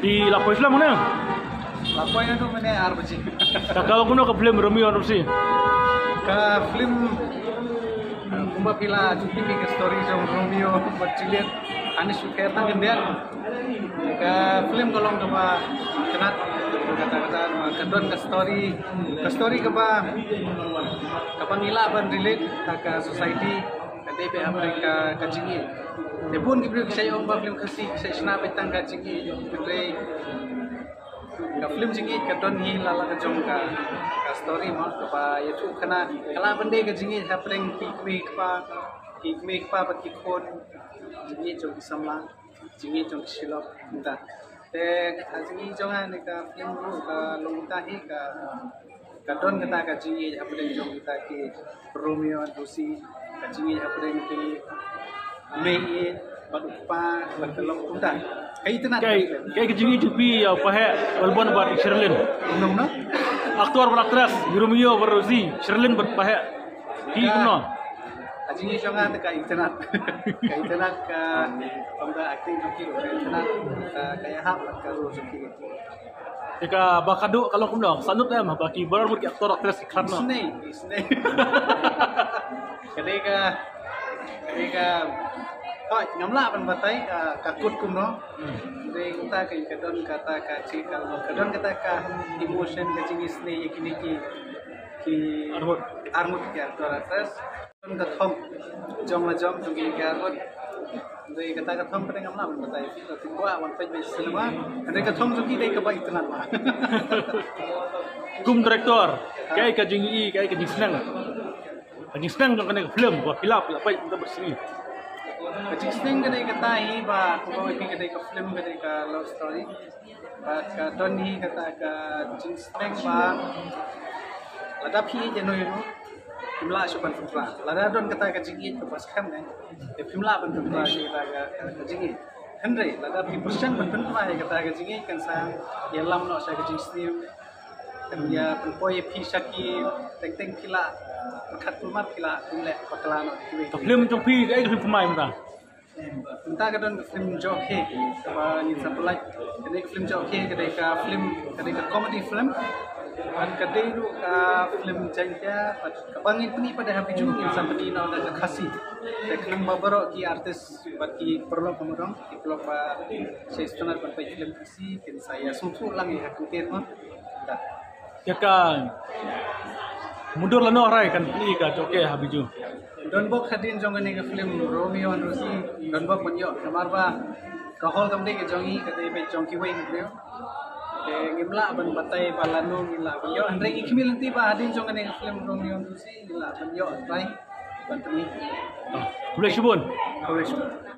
Di lapor Islam mana? Lapor itu mana arbaji. Kalau kuno ke film Romeo and Rosie. Ke film kumba pila cuti ke story jong Romeo buat Juliet Anis suka tangan dia. Ke film kolong ke kenat kata-kata kedon ke story ke pangila ban relate ke society ke DP Amerika ke jingi. Depun kibri saya omba film kasih saya sena betang ke jingi kibri ke film jingi ke don hi lala ke jong ke story mah ke YouTube kena kala bende ke jingi happening pikmi pa bagi kon jingi jong samla jingi jong silop muda te jingi jongan ke film ke longta hi ke don kita ke jingi happening jong kita ke Romeo and Rosie ke jingi happening ke Mei Badupa Batalong Muda kayak jingi jupi ya pahe walbon bar Sherlyn no aktor aktris Romeo and Rosie Sherlyn berpahe di kuno jingi jongan ke internet ke pemda akting joki internet kayak hap ke joki jika bakado kalau kuno sanut ya mah bagi baru murki aktor aktris karena Disney ketika ngamla pan batai kakut kuno jadi kita kadon kata kaci kalau kadon kata ka emotion kacing Disney yakini ki armut ki aktor aktris kadon kathom jong jogi ki armut jadi kata kathom pada ngamla pan batai tingwa wan page cinema jadi kathom jogi dai ka ba itna ma kum director kayak kajingi kayak kajing senang jong kena film buat pilap apa kita bersini kajing senang kena kata hi ba ko ba kena ka film kena ka love story ba ka don hi kata ka kajing senang ba lada phi jeno yo pimla suban pimla lada don kata kajing hi ko pas kham ne pimla ban pimla shi la ka kajing hi henry lada phi persen ban pimla hi kata kajing hi kan sa yelam no sa kajing senang dia poi pisaki teng kila kat rumah kila kumle pakalano film jopi kayak film pemain muda entah kadon film joki apa ni sapelai kadai film joki kadai ka comedy film dan kadai lu ka film jangka kabangin peni pada happy juga yang sampeni na ada khasi film babaro ki artis bagi perlu pemurang ki perlu pa saya setengah pada film isi kin saya susu lang ya hakutir mah Jika mundur lano rai kan ni ka joke habiju. Don bok hadin jong ni ke film Romeo and Rosie don bok monyo kamar ba kahol kamde ke jongi ke be jongki wei ngreo. Ke ngimla ban batai balano ngila banyo andre ki khimil ti ba hadin jong ni ke film Romeo and Rosie ngila banyo rai ban tni. Boleh subun. Boleh subun.